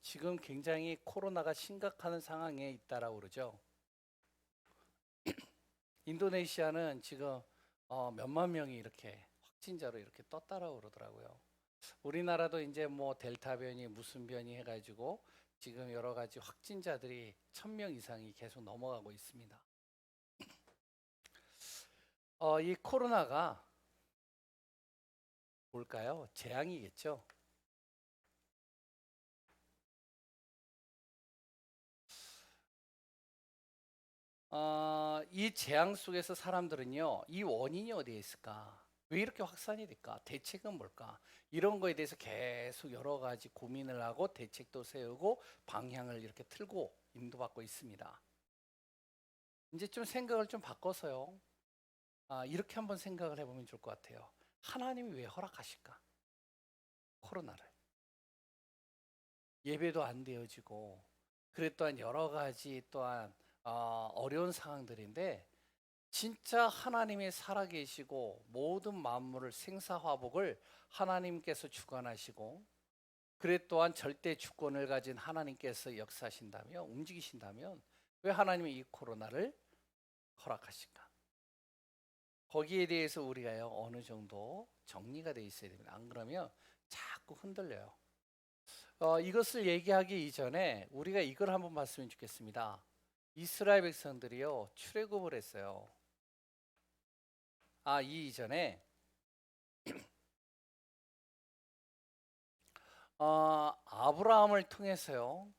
지금 굉장히 코로나가 심각한 상황에 있다라고 그러죠. 인도네시아는 지금 몇만 명이 이렇게 확진자로 이렇게 떴다라고 그러더라고요. 우리나라도 이제 뭐 델타 변이 무슨 변이 해가지고 지금 여러 가지 확진자들이 1,000명 이상이 계속 넘어가고 있습니다. 이 코로나가 뭘까요? 재앙이겠죠. 이 재앙 속에서 사람들은요, 이 원인이 어디에 있을까? 왜 이렇게 확산이 될까? 대책은 뭘까? 이런 거에 대해서 계속 여러 가지 고민을 하고 대책도 세우고 방향을 이렇게 틀고 인도받고 있습니다. 이제 좀 생각을 좀 바꿔서요. 이렇게 한번 생각을 해보면 좋을 것 같아요. 하나님이 왜 허락하실까? 코로나를. 예배도 안 되어지고, 그래 또한 여러 가지 또한 어려운 상황들인데 진짜 하나님이 살아계시고 모든 만물을 생사화복을 하나님께서 주관하시고 그래 또한 절대 주권을 가진 하나님께서 역사하신다면 움직이신다면 왜 하나님이 이 코로나를 허락하실까? 거기에 대해서 우리가요 어느 정도 정리가 돼 있어야 됩니다. 안 그러면 자꾸 흔들려요. 이것을 얘기하기 이전에 우리가 이걸 한번 봤으면 좋겠습니다. 이스라엘 백성들이요 출애굽을 했어요. 이 이전에 아브라함을 통해서요.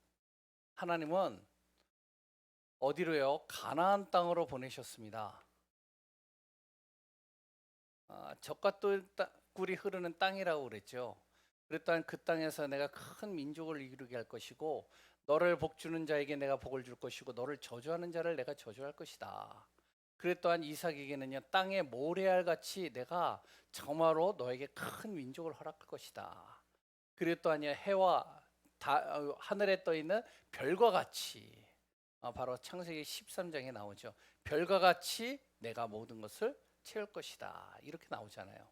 하나님은 어디로요? 가나안 땅으로 보내셨습니다. 젖과 꿀이 흐르는 땅이라고 그랬죠. 그랬더니 그 땅에서 내가 큰 민족을 이루게 할 것이고 너를 복주는 자에게 내가 복을 줄 것이고 너를 저주하는 자를 내가 저주할 것이다. 그랬더니 이삭에게는요 땅의 모래알 같이 내가 정말로 너에게 큰 민족을 허락할 것이다. 그랬더니 해와 하늘에 떠 있는 별과 같이 바로 창세기 13장에 나오죠. 별과 같이 내가 모든 것을 채울 것이다. 이렇게 나오잖아요.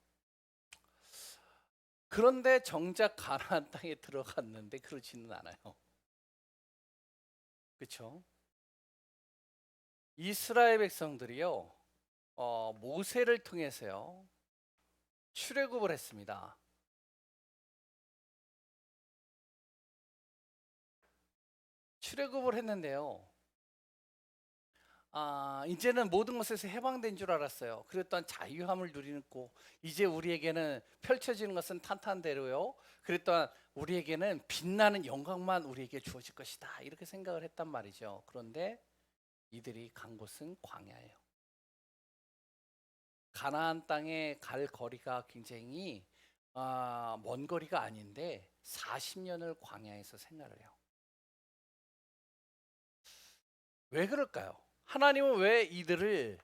그런데 정작 가나안 땅에 들어갔는데 그렇지는 않아요. 그렇죠? 이스라엘 백성들이요. 모세를 통해서요. 출애굽을 했습니다. 출애굽을 했는데요. 이제는 모든 것에서 해방된 줄 알았어요. 그랬더니 자유함을 누리고 이제 우리에게는 펼쳐지는 것은 탄탄대로요. 그랬더니 우리에게는 빛나는 영광만 우리에게 주어질 것이다. 이렇게 생각을 했단 말이죠. 그런데 이들이 간 곳은 광야예요. 가나안 땅에 갈 거리가 굉장히 먼 거리가 아닌데 40년을 광야에서 생활을 해요. 왜 그럴까요? 하나님은 왜 이들을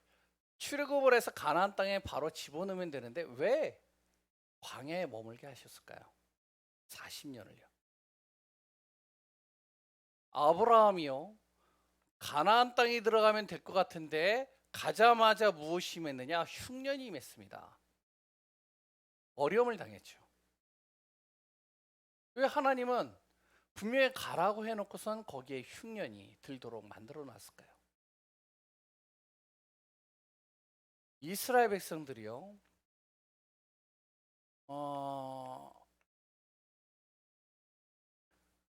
출애굽을 해서 가나안 땅에 바로 집어넣으면 되는데 왜 광야에 머물게 하셨을까요? 40년을요. 아브라함이요. 가나안 땅에 들어가면 될 것 같은데 가자마자 무엇이 임했느냐? 흉년이 임했습니다. 어려움을 당했죠. 왜 하나님은 분명히 가라고 해놓고선 거기에 흉년이 들도록 만들어 놨을까요? 이스라엘 백성들이요. 어,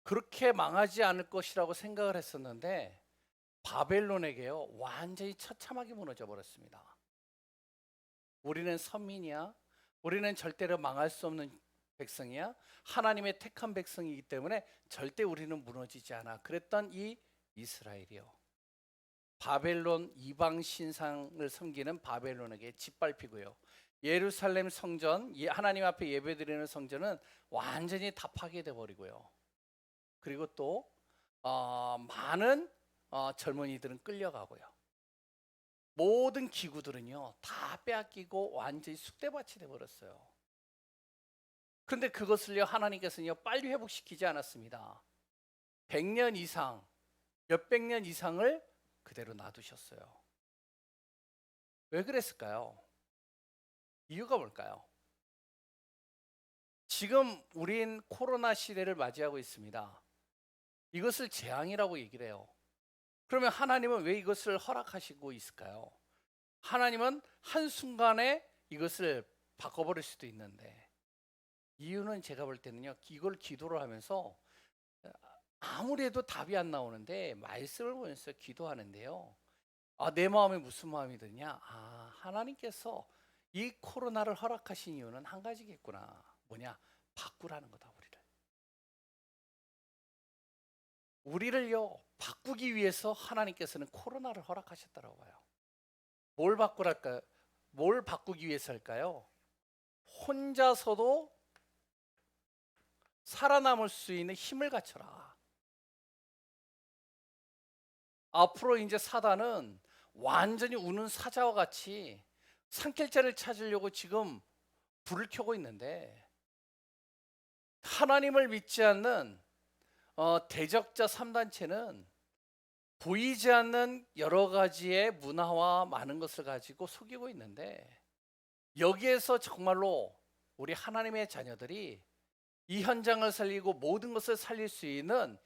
그렇게 망하지 않을 것이라고 생각을 했었는데 바벨론에게요 완전히 처참하게 무너져 버렸습니다. 우리는 선민이야. 우리는 절대로 망할 수 없는 백성이야. 하나님의 택한 백성이기 때문에 절대 우리는 무너지지 않아. 그랬던 이 이스라엘이요. 바벨론 이방 신상을 섬기는 바벨론에게 짓밟히고요. 예루살렘 성전, 하나님 앞에 예배드리는 성전은 완전히 다 파괴돼 버리고요. 그리고 또 많은 젊은이들은 끌려가고요. 모든 기구들은요 다 빼앗기고 완전히 쑥대밭이 돼 버렸어요. 그런데 그것을요 하나님께서는요 빨리 회복시키지 않았습니다. 100년 이상, 몇백 년 이상을 그대로 놔두셨어요. 왜 그랬을까요? 이유가 뭘까요? 지금 우린 코로나 시대를 맞이하고 있습니다. 이것을 재앙이라고 얘기를 해요. 그러면 하나님은 왜 이것을 허락하시고 있을까요? 하나님은 한순간에 이것을 바꿔버릴 수도 있는데, 이유는 제가 볼 때는요, 이걸 기도를 하면서 아무리 해도 답이 안 나오는데 말씀을 보면서 기도하는데요, 내 마음에 무슨 마음이 드냐? 하나님께서 이 코로나를 허락하신 이유는 한 가지겠구나. 뭐냐? 바꾸라는 거다, 우리를요 바꾸기 위해서 하나님께서는 코로나를 허락하셨다고 봐요. 뭘 바꾸랄까요? 뭘 바꾸기 위해서일까요? 혼자서도 살아남을 수 있는 힘을 갖춰라. 앞으로 이제 사단은 완전히 우는 사자와 같이 산길자를 찾으려고 지금 불을 켜고 있는데, 하나님을 믿지 않는 대적자 3단체는 보이지 않는 여러 가지의 문화와 많은 것을 가지고 속이고 있는데, 여기에서 정말로 우리 하나님의 자녀들이 이 현장을 살리고 모든 것을 살릴 수 있는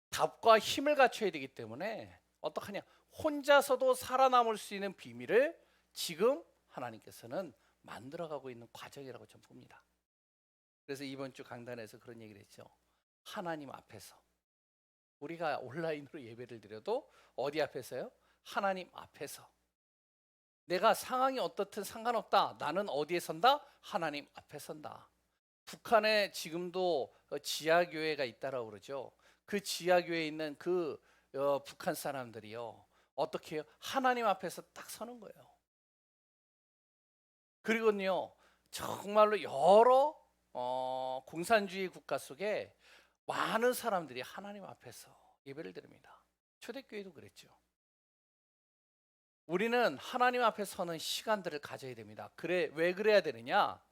답과 힘을 갖춰야 되기 때문에, 어떡하냐? 혼자서도 살아남을 수 있는 비밀을 지금 하나님께서는 만들어가고 있는 과정이라고 저는 봅니다. 그래서 이번 주 강단에서 그런 얘기를 했죠. 하나님 앞에서, 우리가 온라인으로 예배를 드려도 어디 앞에서요? 하나님 앞에서. 내가 상황이 어떻든 상관없다. 나는 어디에 선다? 하나님 앞에 선다. 북한에 지금도 지하교회가 있다라고 그러죠. 그 지하교회에 있는 그 북한 사람들이요, 어떻게 해요? 하나님 앞에서 딱 서는 거예요. 그리고요, 정말로 여러 공산주의 국가 속에 많은 사람들이 하나님 앞에서 예배를 드립니다. 초대교회도 그랬죠. 우리는 하나님 앞에 서는 시간들을 가져야 됩니다. 왜 그래야 되느냐?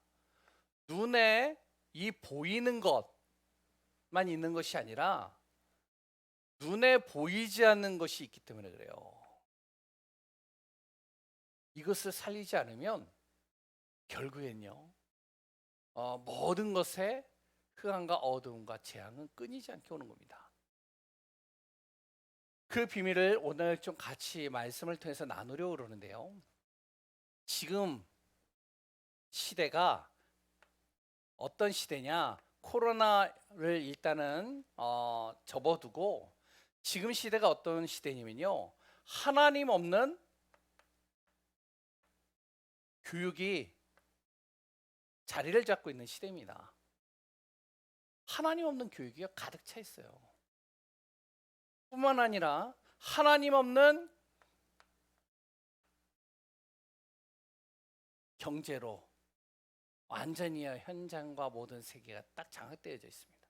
눈에 이 보이는 것만 있는 것이 아니라 눈에 보이지 않는 것이 있기 때문에 그래요. 이것을 살리지 않으면 결국엔요, 모든 것에 흑암과 어두움과 재앙은 끊이지 않게 오는 겁니다. 그 비밀을 오늘 좀 같이 말씀을 통해서 나누려고 그러는데요, 지금 시대가 어떤 시대냐? 코로나를 일단은 접어두고 지금 시대가 어떤 시대냐면요, 하나님 없는 교육이 자리를 잡고 있는 시대입니다. 하나님 없는 교육이 가득 차 있어요. 뿐만 아니라 하나님 없는 경제로 완전히 현장과 모든 세계가 딱 장악되어져 있습니다.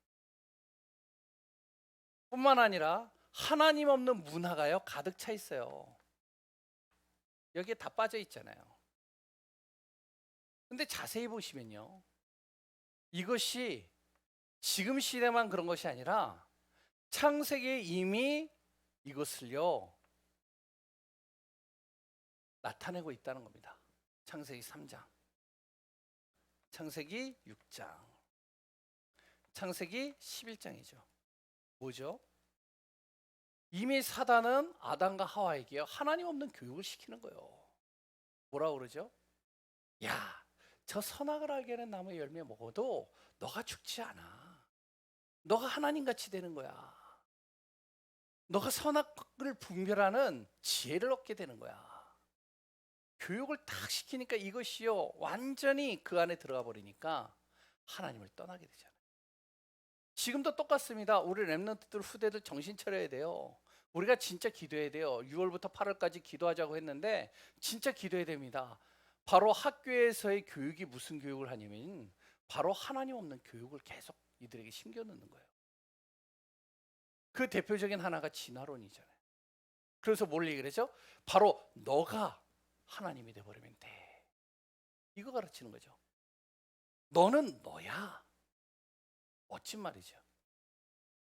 뿐만 아니라 하나님 없는 문화가요 가득 차 있어요. 여기에 다 빠져 있잖아요. 근데 자세히 보시면요, 이것이 지금 시대만 그런 것이 아니라 창세기에 이미 이것을요 나타내고 있다는 겁니다. 창세기 3장, 창세기 6장, 창세기 11장이죠. 뭐죠? 이미 사단은 아담과 하와에게 하나님 없는 교육을 시키는 거예요. 뭐라고 그러죠? 야, 저 선악을 알게 하는 나무의 열매 먹어도 너가 죽지 않아. 너가 하나님같이 되는 거야. 너가 선악을 분별하는 지혜를 얻게 되는 거야. 교육을 딱 시키니까 이것이요 완전히 그 안에 들어가 버리니까 하나님을 떠나게 되잖아요. 지금도 똑같습니다. 우리 렘넌트들 후대들 정신 차려야 돼요. 우리가 진짜 기도해야 돼요. 6월부터 8월까지 기도하자고 했는데 진짜 기도해야 됩니다. 바로 학교에서의 교육이 무슨 교육을 하냐면 바로 하나님 없는 교육을 계속 이들에게 심겨놓는 거예요. 그 대표적인 하나가 진화론이잖아요. 그래서 뭘 얘기를 하죠? 바로 너가 하나님이 돼버리면 돼. 이거 가르치는 거죠. 너는 너야. 멋진 말이죠.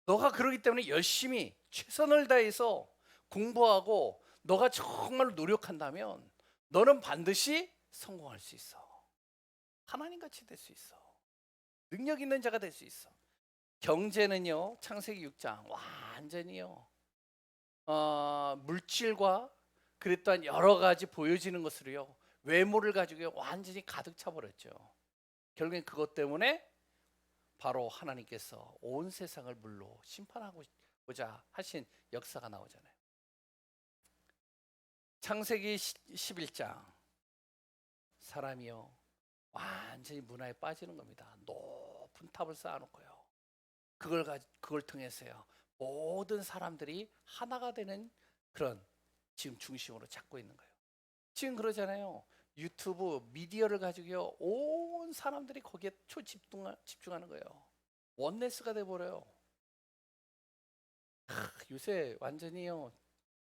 너가 그러기 때문에 열심히 최선을 다해서 공부하고 너가 정말 노력한다면 너는 반드시 성공할 수 있어. 하나님같이 될 수 있어. 능력 있는 자가 될 수 있어. 경제는요 창세기 6장 완전히요 물질과 그랬 또한 여러 가지 보여지는 것으로요 외모를 가지고 완전히 가득 차 버렸죠. 결국엔 그것 때문에 바로 하나님께서 온 세상을 물로 심판하고자 하신 역사가 나오잖아요. 창세기 11장 사람이요 완전히 문화에 빠지는 겁니다. 높은 탑을 쌓아놓고요 그걸 통해서요 모든 사람들이 하나가 되는 그런 지금 중심으로 잡고 있는 거예요. 지금 그러잖아요. 유튜브 미디어를 가지고요 온 사람들이 거기에 집중하는 거예요. 원네스가 돼버려요. 요새 완전히요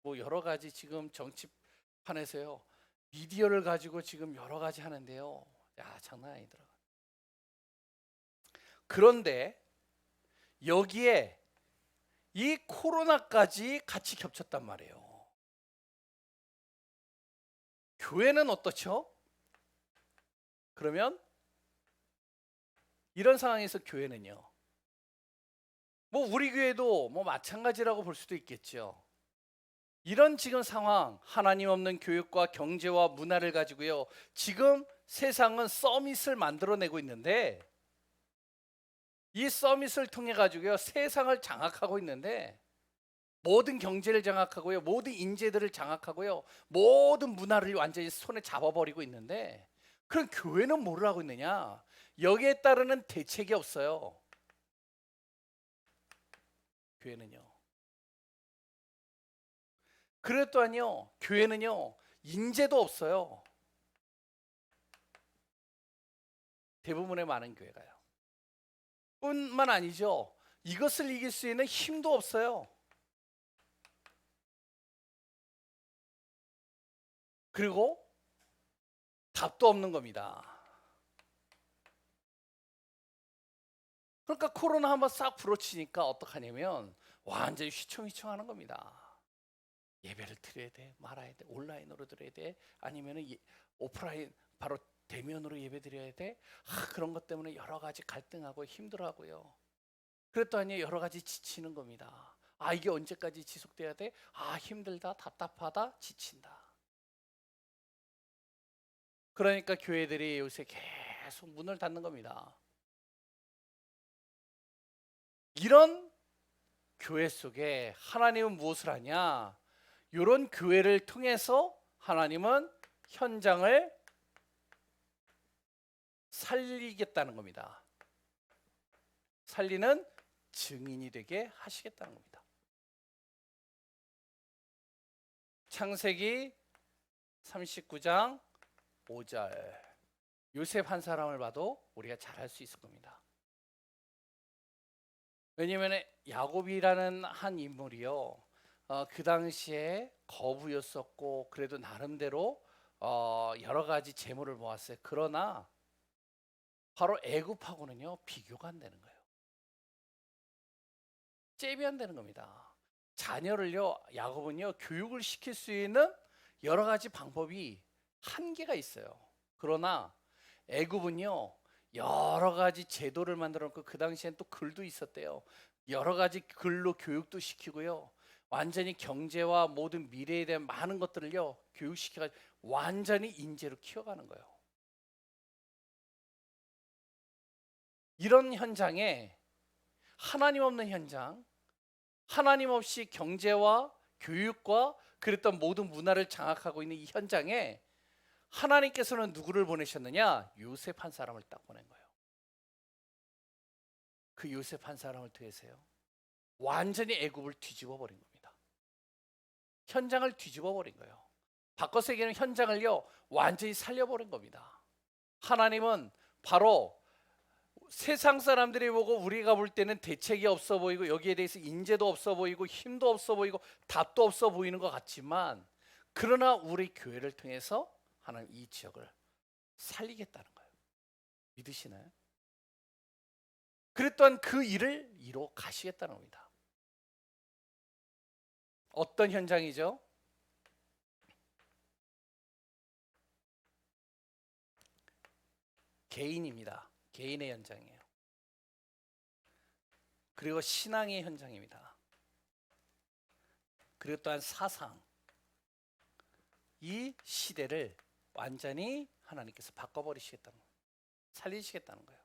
뭐 여러 가지 지금 정치판에서요 미디어를 가지고 지금 여러 가지 하는데요 야 장난 아니더라. 그런데 여기에 이 코로나까지 같이 겹쳤단 말이에요. 교회는 어떻죠? 그러면 이런 상황에서 교회는요 뭐 우리 교회도 뭐 마찬가지라고 볼 수도 있겠죠. 이런 지금 상황 하나님 없는 교육과 경제와 문화를 가지고요 지금 세상은 서밋을 만들어내고 있는데 이 서밋을 통해 가지고요 세상을 장악하고 있는데 모든 경제를 장악하고요 모든 인재들을 장악하고요 모든 문화를 완전히 손에 잡아버리고 있는데 그럼 교회는 뭐를 하고 있느냐? 여기에 따르는 대책이 없어요. 교회는요 그럴 또한요 교회는요 인재도 없어요. 대부분의 많은 교회가요 뿐만 아니죠 이것을 이길 수 있는 힘도 없어요. 그리고 답도 없는 겁니다. 그러니까 코로나 한번 싹 불어치니까 어떡하냐면 완전히 휘청휘청하는 겁니다. 예배를 드려야 돼 말아야 돼 온라인으로 드려야 돼 아니면 오프라인 바로 대면으로 예배 드려야 돼 그런 것 때문에 여러 가지 갈등하고 힘들어하고요 그랬더니 여러 가지 지치는 겁니다. 이게 언제까지 지속돼야 돼? 힘들다 답답하다 지친다. 그러니까 교회들이 요새 계속 문을 닫는 겁니다. 이런 교회 속에 하나님은 무엇을 하냐? 이런 교회를 통해서 하나님은 현장을 살리겠다는 겁니다. 살리는 증인이 되게 하시겠다는 겁니다. 창세기 39장 5절 요셉 한 사람을 봐도 우리가 잘 알 수 있을 겁니다. 왜냐하면 야곱이라는 한 인물이요 그 당시에 거부였었고 그래도 나름대로 여러 가지 재물을 모았어요. 그러나 바로 애굽하고는요 비교가 안 되는 거예요. 잽이 안 되는 겁니다. 자녀를요 야곱은요 교육을 시킬 수 있는 여러 가지 방법이 한계가 있어요. 그러나 애굽은요 여러 가지 제도를 만들어 놓고 그 당시엔 또 글도 있었대요. 여러 가지 글로 교육도 시키고요 완전히 경제와 모든 미래에 대한 많은 것들을요 교육시켜가지고 완전히 인재로 키워가는 거예요. 이런 현장에 하나님 없는 현장, 하나님 없이 경제와 교육과 그랬던 모든 문화를 장악하고 있는 이 현장에 하나님께서는 누구를 보내셨느냐? 요셉 한 사람을 딱 보낸 거예요. 그 요셉 한 사람을 통해서요 완전히 애굽을 뒤집어 버린 겁니다. 현장을 뒤집어 버린 거예요. 바꿔서 얘기하면 현장을요 완전히 살려버린 겁니다. 하나님은 바로 세상 사람들이 보고 우리가 볼 때는 대책이 없어 보이고 여기에 대해서 인재도 없어 보이고 힘도 없어 보이고 답도 없어 보이는 것 같지만 그러나 우리 교회를 통해서 하나님 이 지역을 살리겠다는 거예요. 믿으시나요? 그랬던 그 일을 이뤄 가시겠다는 겁니다. 어떤 현장이죠? 개인입니다. 개인의 현장이에요. 그리고 신앙의 현장입니다. 그리고 또한 사상, 이 시대를 완전히 하나님께서 바꿔버리시겠다는 거예요. 살리시겠다는 거예요.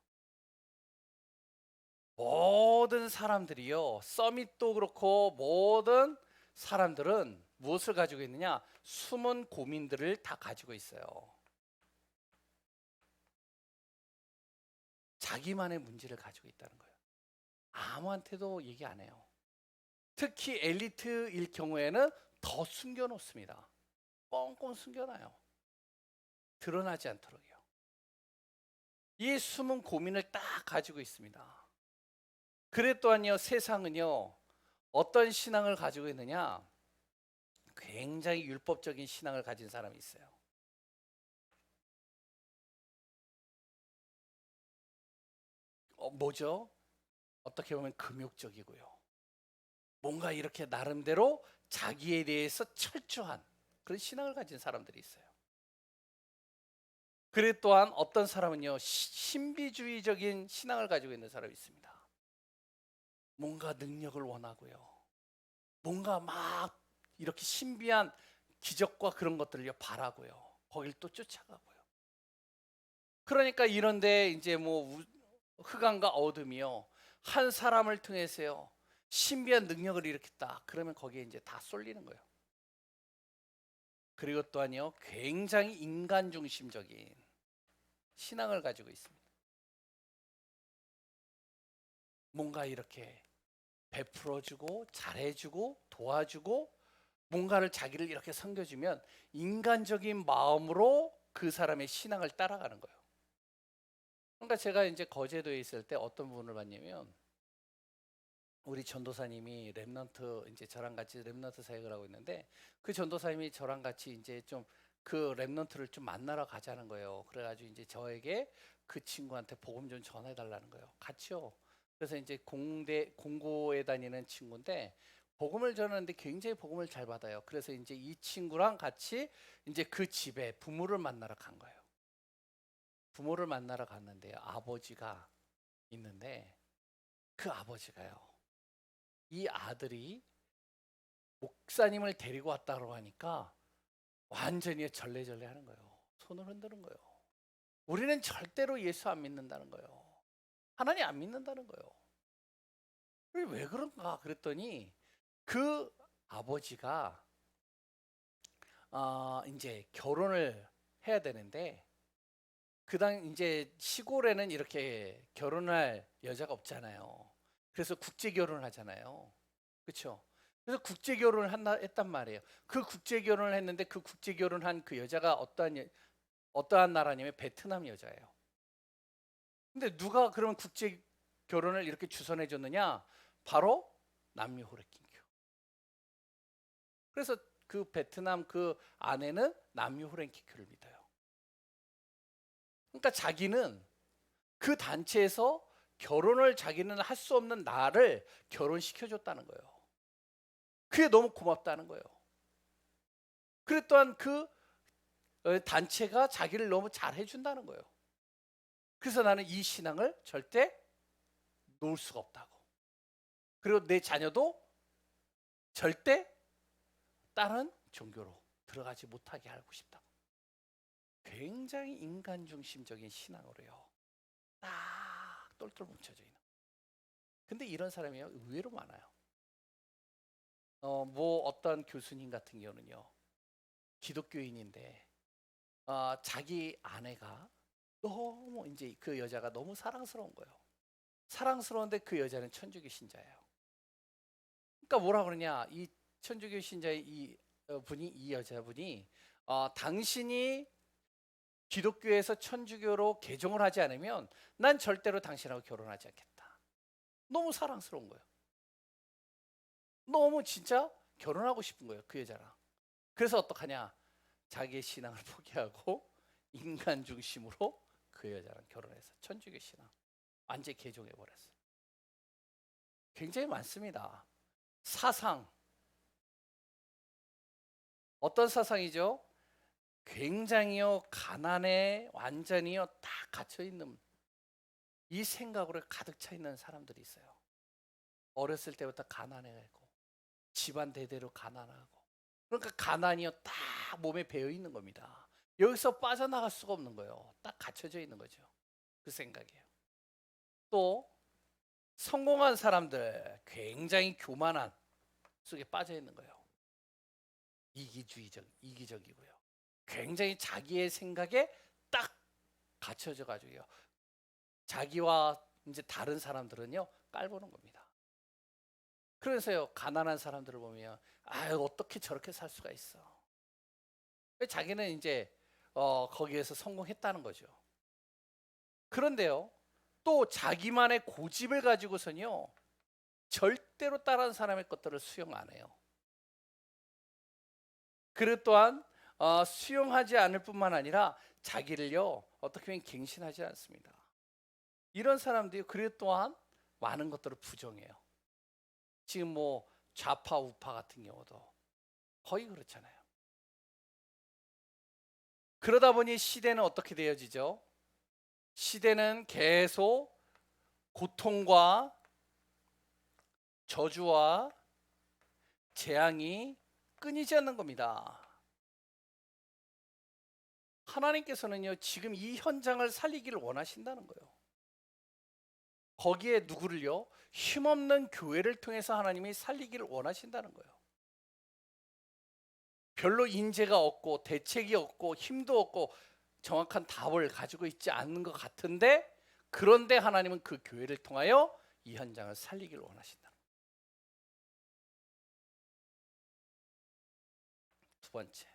모든 사람들이요, 서밋도 그렇고 모든 사람들은 무엇을 가지고 있느냐? 숨은 고민들을 다 가지고 있어요. 자기만의 문제를 가지고 있다는 거예요. 아무한테도 얘기 안 해요. 특히 엘리트일 경우에는 더 숨겨놓습니다. 뻥뻥 숨겨놔요. 드러나지 않도록요. 이 숨은 고민을 딱 가지고 있습니다. 그래 또한요, 세상은요, 어떤 신앙을 가지고 있느냐? 굉장히 율법적인 신앙을 가진 사람이 있어요. 뭐죠? 어떻게 보면 금욕적이고요. 뭔가 이렇게 나름대로 자기에 대해서 철저한 그런 신앙을 가진 사람들이 있어요. 그래 또한 어떤 사람은요, 신비주의적인 신앙을 가지고 있는 사람이 있습니다. 뭔가 능력을 원하고요. 뭔가 막 이렇게 신비한 기적과 그런 것들을 바라고요. 거길 또 쫓아가고요. 그러니까 이런데 이제 뭐 흑암과 어둠이요, 한 사람을 통해서요 신비한 능력을 일으켰다. 그러면 거기에 이제 다 쏠리는 거예요. 그리고 또한요, 굉장히 인간 중심적인 신앙을 가지고 있습니다. 뭔가 이렇게 베풀어주고 잘해주고 도와주고 뭔가를 자기를 이렇게 섬겨주면 인간적인 마음으로 그 사람의 신앙을 따라가는 거예요. 그러니까 제가 이제 거제도에 있을 때 어떤 분을 봤냐면, 우리 전도사님이 렘넌트, 이제 저랑 같이 렘넌트 사역을 하고 있는데, 그 전도사님이 저랑 같이 이제 좀 그 렘넌트를 좀 만나러 가자는 거예요. 그래가지고 이제 저에게 그 친구한테 복음 좀 전해 달라는 거예요. 같이요. 그래서 이제 공고에 다니는 친구인데 복음을 전하는데 굉장히 복음을 잘 받아요. 그래서 이제 이 친구랑 같이 이제 그 집에 부모를 만나러 간 거예요. 부모를 만나러 갔는데요, 아버지가 있는데 그 아버지가요, 이 아들이 목사님을 데리고 왔다고 하니까 완전히 절레절레 하는 거예요. 손을 흔드는 거예요. 우리는 절대로 예수 안 믿는다는 거예요. 하나님 안 믿는다는 거예요. 왜 그런가 그랬더니 그 아버지가 이제 결혼을 해야 되는데, 그당 이제 시골에는 이렇게 결혼할 여자가 없잖아요. 그래서 국제 결혼을 하잖아요. 그렇죠? 그래서 국제 결혼을 했단 말이에요. 그 국제 결혼을 했는데 그 국제 결혼한 그 여자가 어떠한 나라냐면 베트남 여자예요. 근데 누가 그러면 국제 결혼을 이렇게 주선해 줬느냐? 바로 남미 호레킹큐. 그래서 그 베트남 그 아내는 남미 호랭키큐를 믿어요. 그러니까 자기는 그 단체에서 결혼을 자기는 할 수 없는 나를 결혼시켜 줬다는 거예요. 그게 너무 고맙다는 거예요. 그래 또한 그 단체가 자기를 너무 잘 해준다는 거예요. 그래서 나는 이 신앙을 절대 놓을 수가 없다고. 그리고 내 자녀도 절대 다른 종교로 들어가지 못하게 하고 싶다고. 굉장히 인간 중심적인 신앙으로요, 딱 똘똘 뭉쳐져 있는. 근데 이런 사람이요, 의외로 많아요. 뭐 어떤 교수님 같은 경우는요, 기독교인인데 자기 아내가 너무 이제 그 여자가 너무 사랑스러운 거예요. 사랑스러운데 그 여자는 천주교 신자예요. 그러니까 뭐라 그러냐, 이 천주교 신자의 이 여자분이 당신이 기독교에서 천주교로 개종을 하지 않으면 난 절대로 당신하고 결혼하지 않겠다. 너무 사랑스러운 거예요. 너무 진짜 결혼하고 싶은 거예요, 그 여자랑. 그래서 어떡하냐, 자기의 신앙을 포기하고 인간 중심으로 그 여자랑 결혼해서 천주교 신앙 완전히 개종해 버렸어요. 굉장히 많습니다. 사상, 어떤 사상이죠? 굉장히요 가난에 완전히요 딱 갇혀 있는 이 생각으로 가득 차 있는 사람들이 있어요. 어렸을 때부터 가난해가지고 집안 대대로 가난하고. 그러니까 가난이요 딱 몸에 배어 있는 겁니다. 여기서 빠져나갈 수가 없는 거예요. 딱 갇혀져 있는 거죠. 그 생각이에요. 또 성공한 사람들 굉장히 교만한 속에 빠져 있는 거예요. 이기적이고요. 굉장히 자기의 생각에 딱 갇혀져 가지고요. 자기와 이제 다른 사람들은요 깔보는 겁니다. 그래서요 가난한 사람들을 보면 아 어떻게 저렇게 살 수가 있어. 자기는 이제 거기에서 성공했다는 거죠. 그런데요 또 자기만의 고집을 가지고선요 절대로 다른 사람의 것들을 수용 안 해요. 그리고 또한 수용하지 않을 뿐만 아니라 자기를요 어떻게 보면 갱신하지 않습니다. 이런 사람들이 그리고 또한 많은 것들을 부정해요. 지금 뭐 좌파 우파 같은 경우도 거의 그렇잖아요. 그러다 보니 시대는 어떻게 되어지죠? 시대는 계속 고통과 저주와 재앙이 끊이지 않는 겁니다. 하나님께서는요 지금 이 현장을 살리기를 원하신다는 거예요. 거기에 누구를요? 힘없는 교회를 통해서 하나님이 살리기를 원하신다는 거예요. 별로 인재가 없고 대책이 없고 힘도 없고 정확한 답을 가지고 있지 않는 것 같은데, 그런데 하나님은 그 교회를 통하여 이 현장을 살리기를 원하신다. 두 번째,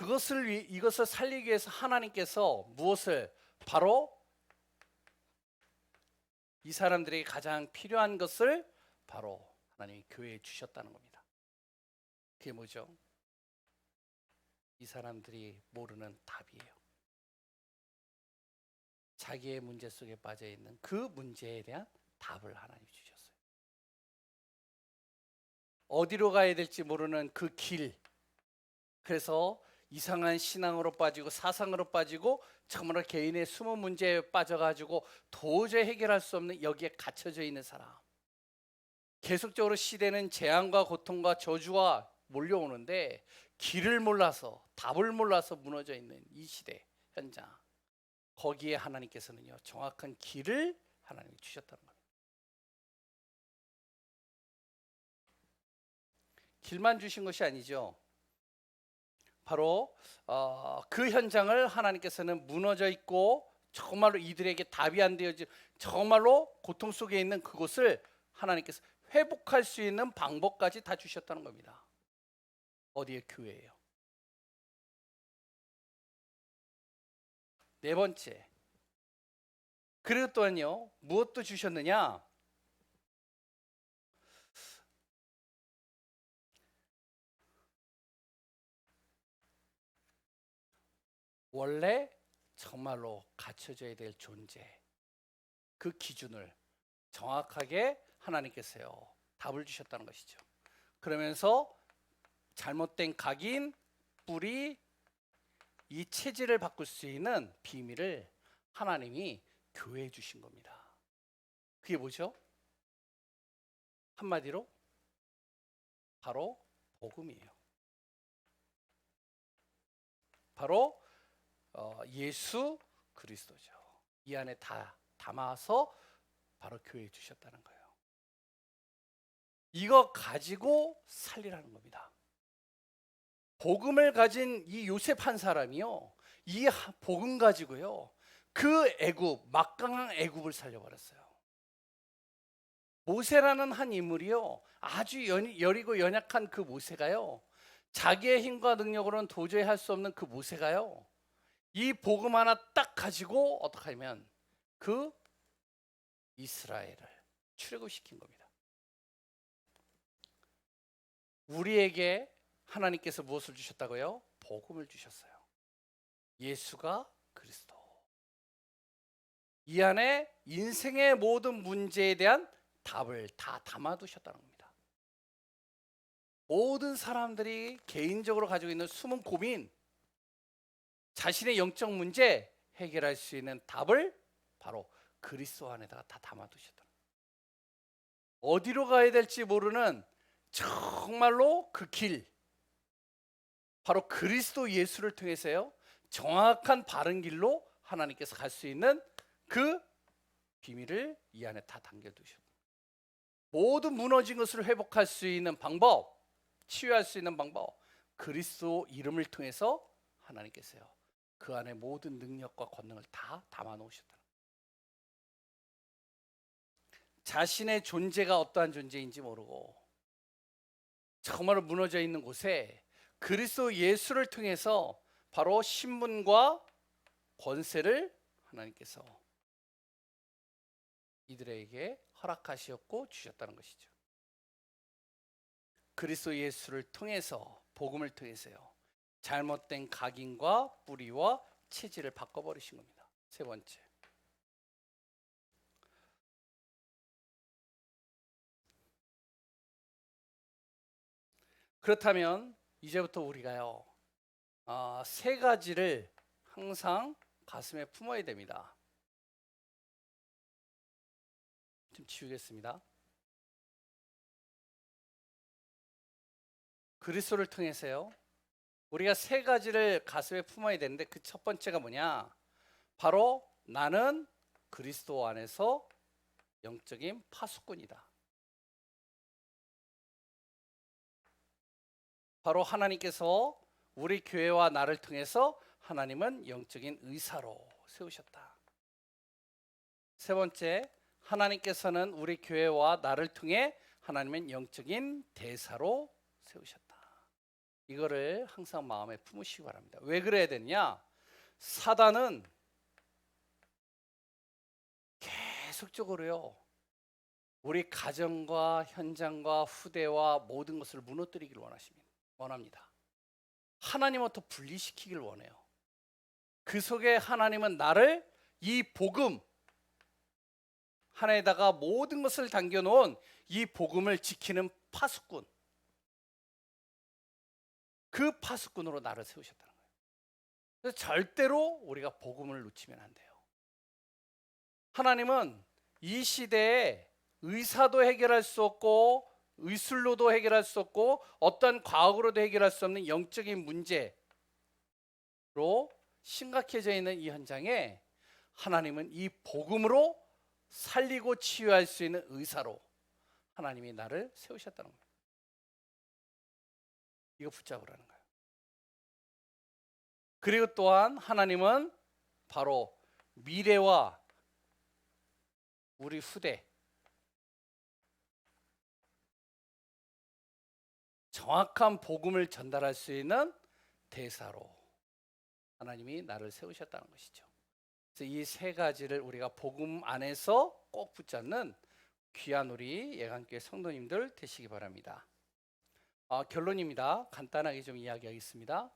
이것을 살리기 위해서 하나님께서 무엇을 바로 이 사람들에게 가장 필요한 것을 바로 하나님이 교회에 주셨다는 겁니다. 그게 뭐죠? 이 사람들이 모르는 답이에요. 자기의 문제 속에 빠져 있는 그 문제에 대한 답을 하나님이 주셨어요. 어디로 가야 될지 모르는 그 길. 그래서 이상한 신앙으로 빠지고 사상으로 빠지고 정말 개인의 숨은 문제에 빠져가지고 도저히 해결할 수 없는 여기에 갇혀져 있는 사람. 계속적으로 시대는 재앙과 고통과 저주가 몰려오는데 길을 몰라서 답을 몰라서 무너져 있는 이 시대 현장, 거기에 하나님께서는요 정확한 길을 하나님이 주셨다는 겁니다. 길만 주신 것이 아니죠. 바로 그 현장을 하나님께서는 무너져 있고 정말로 이들에게 답이 안 되어진 정말로 고통 속에 있는 그곳을 하나님께서 회복할 수 있는 방법까지 다 주셨다는 겁니다. 어디에? 교회예요. 네 번째, 그리고 또한요 무엇도 주셨느냐? 원래 정말로 갖춰져야 될 존재, 그 기준을 정확하게 하나님께서요 답을 주셨다는 것이죠. 그러면서 잘못된 각인, 뿌리, 이 체질을 바꿀 수 있는 비밀을 하나님이 교회에 주신 겁니다. 그게 뭐죠? 한마디로 바로 복음이에요. 바로 예수 그리스도죠. 이 안에 다 담아서 바로 교회에 주셨다는 거예요. 이거 가지고 살리라는 겁니다. 복음을 가진 이 요셉 한 사람이요, 이 복음 가지고요 그 애굽, 막강한 애굽을 살려버렸어요. 모세라는 한 인물이요 아주 여리고 연약한 그 모세가요, 자기의 힘과 능력으로는 도저히 할 수 없는 그 모세가요 이 복음 하나 딱 가지고 어떻게 하면 그 이스라엘을 출애굽시킨 겁니다. 우리에게 하나님께서 무엇을 주셨다고요? 복음을 주셨어요. 예수가 그리스도. 이 안에 인생의 모든 문제에 대한 답을 다 담아두셨다는 겁니다. 모든 사람들이 개인적으로 가지고 있는 숨은 고민, 자신의 영적 문제 해결할 수 있는 답을 바로 그리스도 안에다가 다 담아두셨다. 어디로 가야 될지 모르는 정말로 그 길, 바로 그리스도 예수를 통해서요, 정확한 바른 길로 하나님께서 갈 수 있는 그 비밀을 이 안에 다 담겨두셨다. 모든 무너진 것을 회복할 수 있는 방법, 치유할 수 있는 방법, 그리스도 이름을 통해서 하나님께서요, 그 안에 모든 능력과 권능을 다 담아 놓으셨다. 자신의 존재가 어떠한 존재인지 모르고 정말로 무너져 있는 곳에 그리스도 예수를 통해서 바로 신분과 권세를 하나님께서 이들에게 허락하셨고 주셨다는 것이죠. 그리스도 예수를 통해서, 복음을 통해서요, 잘못된 각인과 뿌리와 체질을 바꿔버리신 겁니다. 세 번째, 그렇다면 이제부터 우리가요, 세 가지를 항상 가슴에 품어야 됩니다. 좀 지우겠습니다. 그리스도를 통해서요, 우리가 세 가지를 가슴에 품어야 되는데, 그 첫 번째가 뭐냐? 바로 나는 그리스도 안에서 영적인 파수꾼이다. 바로 하나님께서 우리 교회와 나를 통해서 하나님은 영적인 의사로 세우셨다. 세 번째, 하나님께서는 우리 교회와 나를 통해 하나님은 영적인 대사로 세우셨다. 이거를 항상 마음에 품으시기 바랍니다. 왜 그래야 되느냐? 사단은 계속적으로요, 우리 가정과 현장과 후대와 모든 것을 무너뜨리기를 원합니다. 하나님부터 분리시키길 원해요. 그 속에 하나님은 나를 이 복음 하나에다가 모든 것을 담겨놓은 이 복음을 지키는 파수꾼, 그 파수꾼으로 나를 세우셨다는 거예요. 그래서 절대로 우리가 복음을 놓치면 안 돼요. 하나님은 이 시대에 의사도 해결할 수 없고 의술로도 해결할 수 없고 어떤 과학으로도 해결할 수 없는 영적인 문제로 심각해져 있는 이 현장에 하나님은 이 복음으로 살리고 치유할 수 있는 의사로 하나님이 나를 세우셨다는 거예요. 이거 붙잡으라는 거예요. 그리고 또한 하나님은 바로 미래와 우리 후대, 정확한 복음을 전달할 수 있는 대사로 하나님이 나를 세우셨다는 것이죠. 그래서 이 세 가지를 우리가 복음 안에서 꼭 붙잡는 귀한 우리 예강교회 성도님들 되시기 바랍니다. 결론입니다. 간단하게 좀 이야기하겠습니다.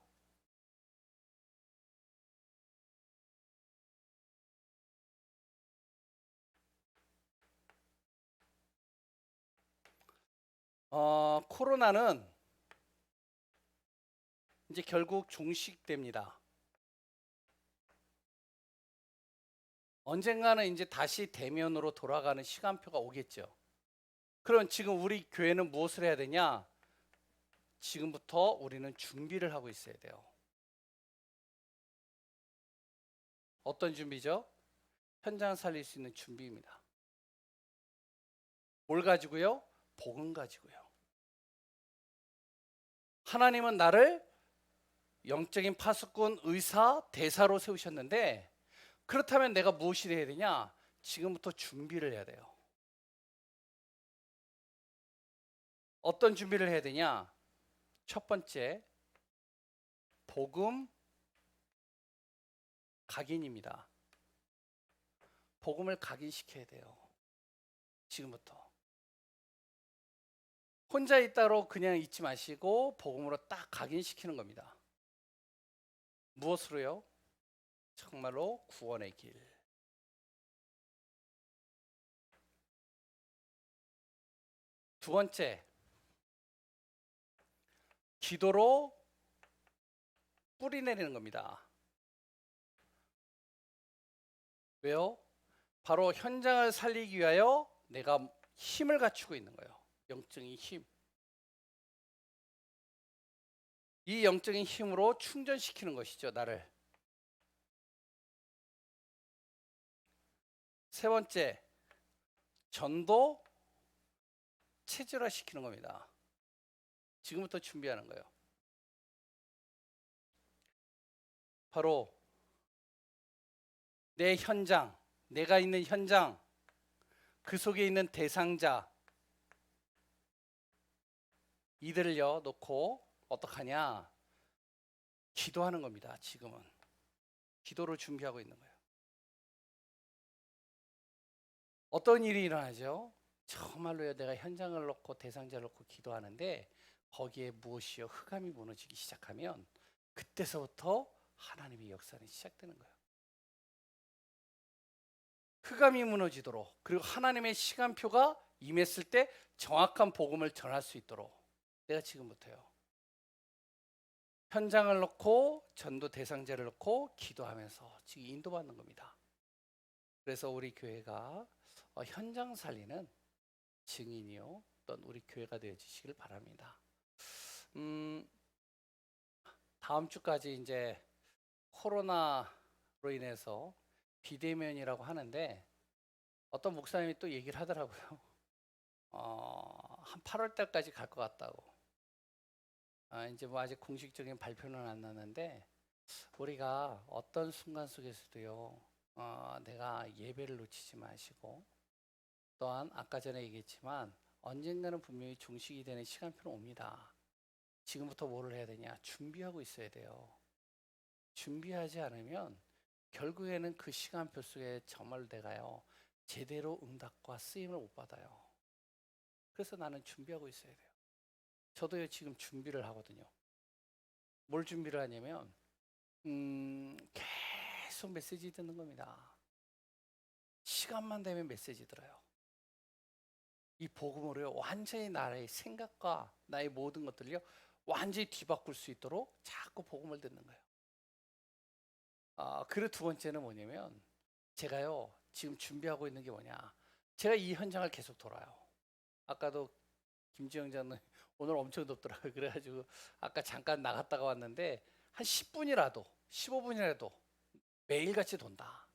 코로나는 이제 결국 종식됩니다. 언젠가는 이제 다시 대면으로 돌아가는 시간표가 오겠죠. 그럼 지금 우리 교회는 무엇을 해야 되냐? 지금부터 우리는 준비를 하고 있어야 돼요. 어떤 준비죠? 현장 살릴 수 있는 준비입니다. 뭘 가지고요? 복음 가지고요. 하나님은 나를 영적인 파수꾼, 의사, 대사로 세우셨는데, 그렇다면 내가 무엇이 해야 되냐? 지금부터 준비를 해야 돼요. 어떤 준비를 해야 되냐? 첫 번째, 복음 각인입니다. 복음을 각인시켜야 돼요. 지금부터. 혼자 있다로 그냥 있지 마시고 복음으로 딱 각인시키는 겁니다. 무엇으로요? 정말로 구원의 길. 두 번째, 기도로 뿌리 내리는 겁니다. 왜요? 바로 현장을 살리기 위하여 내가 힘을 갖추고 있는 거예요. 영적인 힘. 이 영적인 힘으로 충전시키는 것이죠, 나를. 세 번째, 전도 체질화시키는 겁니다. 지금부터 준비하는 거예요. 바로 내 현장, 내가 있는 현장, 그 속에 있는 대상자, 이들을요 놓고 어떡하냐? 기도하는 겁니다. 지금은 기도를 준비하고 있는 거예요. 어떤 일이 일어나죠? 정말로요, 내가 현장을 놓고 대상자를 놓고 기도하는데 거기에 무엇이요? 흑암이 무너지기 시작하면 그때서부터 하나님의 역사는 시작되는 거예요. 흑암이 무너지도록, 그리고 하나님의 시간표가 임했을 때 정확한 복음을 전할 수 있도록 내가 지금부터요, 현장을 놓고 전도 대상자를 놓고 기도하면서 지금 인도받는 겁니다. 그래서 우리 교회가 현장 살리는 증인이요, 어떤 우리 교회가 되어주시길 바랍니다. 다음 주까지 이제 코로나로 인해서 비대면이라고 하는데 어떤 목사님이 또 얘기를 하더라고요. 한 8월 달까지 갈 것 같다고. 이제 뭐 아직 공식적인 발표는 안 났는데 우리가 어떤 순간 속에서도요, 내가 예배를 놓치지 마시고, 또한 아까 전에 얘기했지만 언젠가는 분명히 종식이 되는 시간표는 옵니다. 지금부터 뭐를 해야 되냐? 준비하고 있어야 돼요. 준비하지 않으면 결국에는 그 시간표 속에 정말 내가요 제대로 응답과 쓰임을 못 받아요. 그래서 나는 준비하고 있어야 돼요. 저도요 지금 준비를 하거든요. 뭘 준비를 하냐면 계속 메시지 듣는 겁니다. 시간만 되면 메시지 들어요. 이 복음으로요 완전히 나의 생각과 나의 모든 것들을요 완전히 뒤바꿀 수 있도록 자꾸 복음을 듣는 거예요. 그리고 두 번째는 뭐냐면 제가요 지금 준비하고 있는 게 뭐냐, 제가 이 현장을 계속 돌아요. 아까도 김지영 장로님 오늘 엄청 덥더라고요. 그래가지고 아까 잠깐 나갔다가 왔는데 한 10분이라도 15분이라도 매일같이 돈다.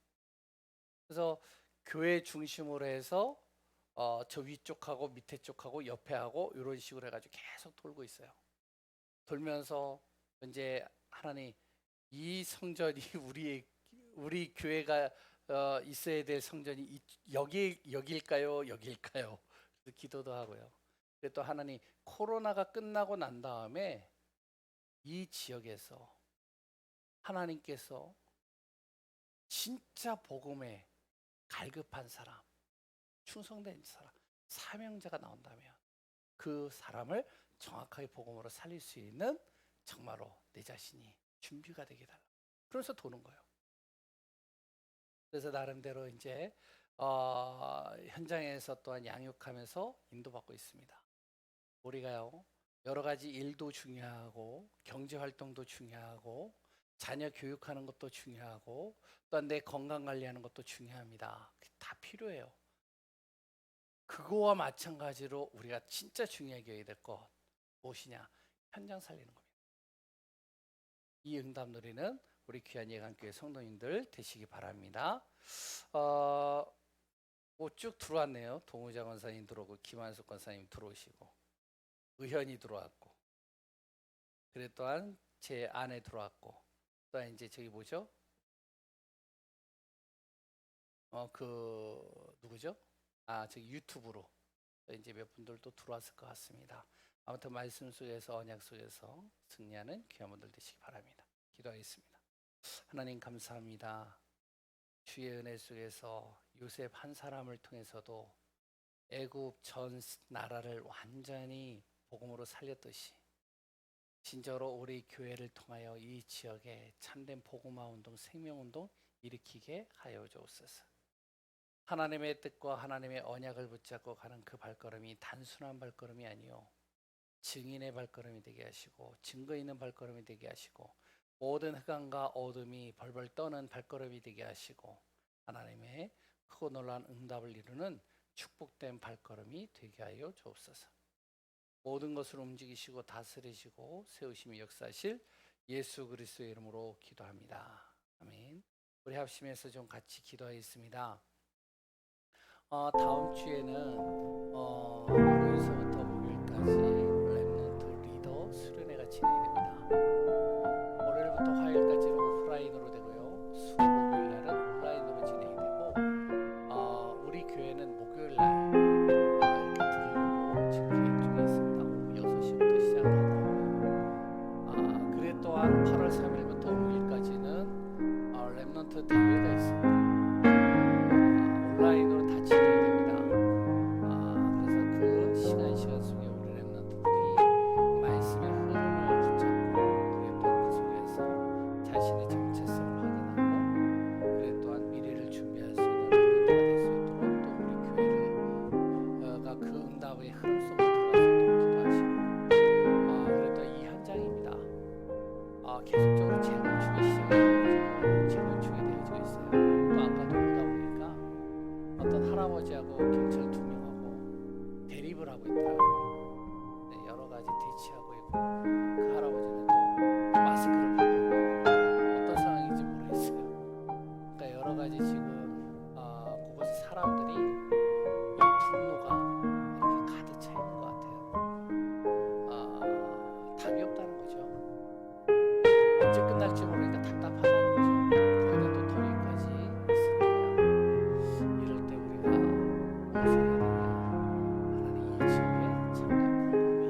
그래서 교회 중심으로 해서 저 위쪽하고 밑에 쪽하고 옆에 하고 이런 식으로 해가지고 계속 돌고 있어요. 돌면서 이제 하나님, 이 성전이 우리 교회가 있어야 될 성전이 여기일까요? 여기일까요? 기도도 하고요. 또 하나님, 코로나가 끝나고 난 다음에 이 지역에서 하나님께서 진짜 복음에 갈급한 사람, 충성된 사람, 사명자가 나온다면 그 사람을 정확하게 복음으로 살릴 수 있는 정말로 내 자신이 준비가 되게 달라. 그래서 도는 거예요. 그래서 나름대로 이제 현장에서 또한 양육하면서 인도받고 있습니다. 우리가요 여러 가지 일도 중요하고 경제 활동도 중요하고 자녀 교육하는 것도 중요하고 또한 내 건강 관리하는 것도 중요합니다. 다 필요해요. 그거와 마찬가지로 우리가 진짜 중요하게 여겨야 될 것 무엇이냐? 현장 살리는 겁니다. 이 응답 누리는 우리 귀한 예강교회 성도님들 되시기 바랍니다. 쭉 들어왔네요. 동우자 권사님 들어오고 김한숙 권사님 들어오시고 의현이 들어왔고, 그래 또한 제 아내 들어왔고, 또한 이제 저기 뭐죠? 누구죠? 저기 유튜브로 이제 몇 분들 또 들어왔을 것 같습니다. 아무튼 말씀 속에서 언약 속에서 승리하는 귀한 분들 되시기 바랍니다. 기도하겠습니다. 하나님 감사합니다. 주의 은혜 속에서 요셉 한 사람을 통해서도 애굽 전 나라를 완전히 복음으로 살렸듯이 진짜로 우리 교회를 통하여 이 지역에 참된 복음화 운동, 생명 운동 일으키게 하여 주옵소서. 하나님의 뜻과 하나님의 언약을 붙잡고 가는 그 발걸음이 단순한 발걸음이 아니요 증인의 발걸음이 되게 하시고 증거 있는 발걸음이 되게 하시고 모든 흑암과 어둠이 벌벌 떠는 발걸음이 되게 하시고 하나님의 크고 놀라운 응답을 이루는 축복된 발걸음이 되게 하여 주옵소서. 모든 것을 움직이시고 다스리시고 세우심이 역사하실 예수 그리스도의 이름으로 기도합니다. 아멘. 우리 합심해서 좀 같이 기도하겠습니다. 다음 주에는 월요일서부터 목요일까지 렘넌트 리더 수련회가 진행이 됩니다. 월요일부터 화요일까지는 오프라인으로 되고요. 수 목요일 날은 온라인으로 진행이 되고 우리 교회는 목요일 날 이렇게 들으려고 지금 계획 중에 있습니다. 오후 6시부터 시작을 하더라고요. 그래 또한 8월 3일부터 5일까지는 렘넌트 대회가 있습니다. 온라인으로 다 진행이 됩니다. 그래서 그 시간 속에 우리 렘넌트들이 말씀의 흐름을 붙잡고 그리고 또 그 속에서 자신의 정체성을 확인하고 그리고 또한 미래를 준비할 수 있는 렘넌트가 될 수 있도록 또 우리 교회가 그 응답의 흐름 속에 들어갈 수 있도록 기도하시고 그리고 또 이 현장입니다. 계속적으로 재건축이 시작이 되어지고 재건축이 되어지고 있어요. 또 아까도 오다 보니까 어떤 할아버지하고 경찰 2명하고 대립을 하고 있더라고요. 네, 여러 가지 대치하고 있고 그 할아버지는 또 마스크를 벗고 있고 어떤 상황인지 모르겠어요. 그러니까 여러 가지 지금 그곳의 사람들이 이 분노가 이렇게 가득 차 있는 것 같아요. 답이 없다는 거죠. 언제 끝날지 모르니까 답답하다는 거죠. 거기다 또 토요일까지 있으니까요. 이럴 때 우리가 무엇을 해야 되냐? 하나님 이 지역에 참된 복음이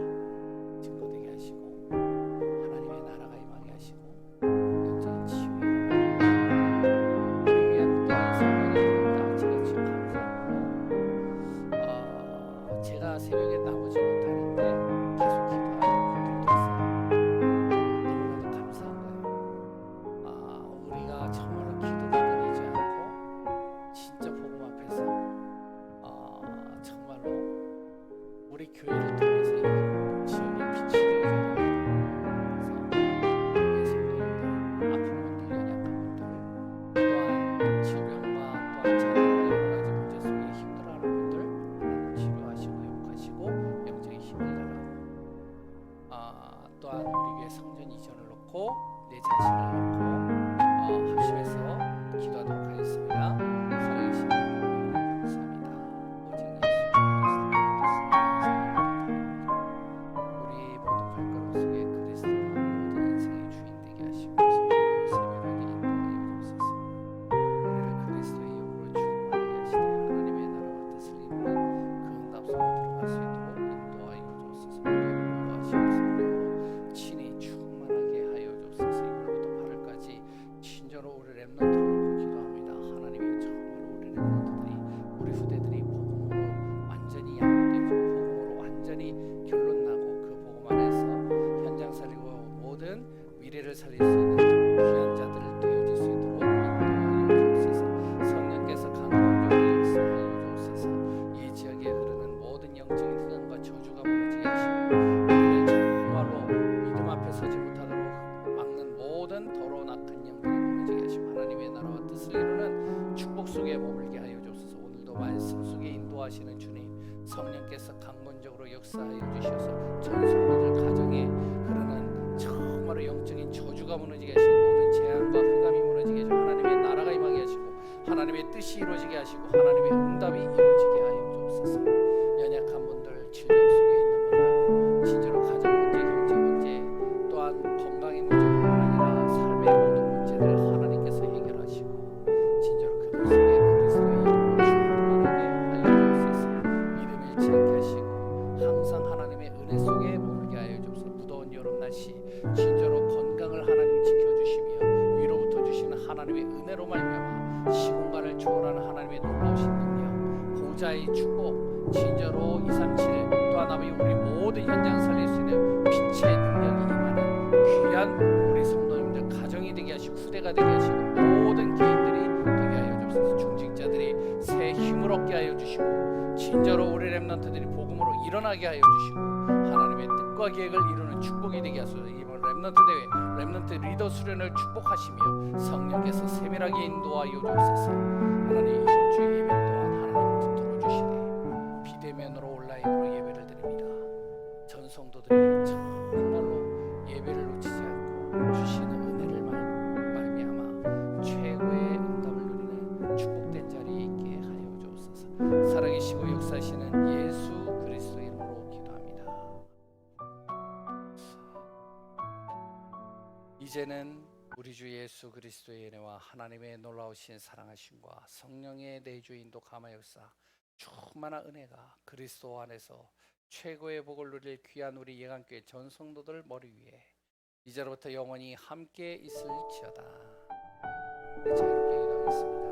증거되게 하시고 하나님의 나라가 임하게 하시고 영적인 치유가 일어나게 우리 위한 또한 성령의 응답 제가 지금 감사합니다. 제가 새벽에 나오지 못하는데 계속 기도하는 분들도 있어요. 너무나도 감사한 거예요. 우리가 정말로 기도를 끊이지 않고 진짜 복음 앞에서 정말로 우리 교회를 통해서 이 지역에 빛이 되어야 됩니다. 그래서 우리 성도님들, 아픈 분들, 연약한 분들, 또한 질병과 또한 자녀와 여러 가지 문제 속에 힘들어하는 분들 하나님 치료하시고 회복하시고 영적인 힘을 달라고 또한 우리 교회 성전 이전을 놓고 내 자신을 놓고 합심해서 기도하도록 하겠습니다. 살아계신 하나님 감사합니다. 오직 예수 그리스도의 우리 모든 발걸음 속에 그리스도가 모든 인생의 주인 되게 하시고 성령으로 세밀하게 인도하여 주옵소서. 우리를 그리스도의 영으로 충만하게 하시되 하나님의 나라와 뜻을 이루는 그 응답 속으로 들어갈 수 있도록 인도하여 주옵소서. 우리를 인도하시옵소서. 친히 충만하게 하여 주옵소서. 이걸부터 발을까지 친절로 우리 렘넌트를 놓고 기도합니다. 하나님이 정말로 우리 렘넌트들이 우리 후대들이 복음으로 완전히 양육되고 복음으로 완전히 결론나고 그 복음 안에서 현장 살리고 모든 미래를 살릴 수 있는 귀한 자들을 되어줄 수 있도록 인도하여 주옵소서. 성령께서 강건적으로 역사하여 주옵소서. 이 지역에 흐르는 모든 영적인 흑암과 저주가 무너지게 하시고 우리를 정말로 믿음 앞에 서지 못하도록 막는 모든 더러운 악한 영들이 무너지게 하시고 하나님의 나라와 뜻을 이루는 축복 속에 머물게 하여 주옵소서. 오늘도 말씀 속에 인도하시는 주님 성령께서 강건적으로 역사하여 주셔서 전 성도들 가정에 흐르는 정말로 영적인 저주가 무너지게 하시고 모든 재앙과 흑암이 무너지게 하시고 하나님의 나라가 임하게 하시고 하나님의 뜻이 이루어지게 하시고 하나님의 응답이 이루어지게 하여 주옵소서. 연약한 분들, 질병 속에 있는 분들, 진짜로 가정 문제, 경제 문제, 또한 건강의 문제뿐만 아니라 삶의 모든 문제들 하나님께서 해결하시고 진짜로 그들 속에 그리스도의 이름으로 충만하게 하여 주옵소서. 믿음 잃지 않게 하시고 항상 하나님의 은혜 속에 머물게 하여 주옵소서. 무더운 여름 날씨 진짜로 건강을 하나님 지켜주시며 위로부터 주시는 하나님의 은혜로 말미암아 시공간을 초월하는 하나님의 놀라우신 능력 보좌의 축복 진짜로 237 또한 아버지 우리 모든 현장 살릴 수 있는 빛의 능력이 임하는 귀한 우리 성도님들 가정이 되게 하시고 후대가 되게 하시고 모든 개인들이 되게 하여 주옵소서. 중직자들이 새 힘을 얻게 하여 주시고 진짜로 우리 렘넌트들이 복음으로 일어나게 하여 주시고 하나님의 뜻과 계획을 이루는 축복이 되게 하소서. 이번 렘넌트 대회 렘넌트 리더 수련을 축복하시며 성령께서 세밀하게 인도하여 주옵소서. 하나님 이번 주 예배 일하시고 역사하시는 예수 그리스도 이름으로 기도합니다. 이제는 우리 주 예수 그리스도의 은혜와 하나님의 놀라우신 사랑하심과 성령의 내주인도 감화 역사 충만한 은혜가 그리스도 안에서 최고의 복을 누릴 귀한 우리 예강교회 전 성도들 머리 위에 이제로부터 영원히 함께 있을지어다. 네, 자유롭게 기도하겠습니다.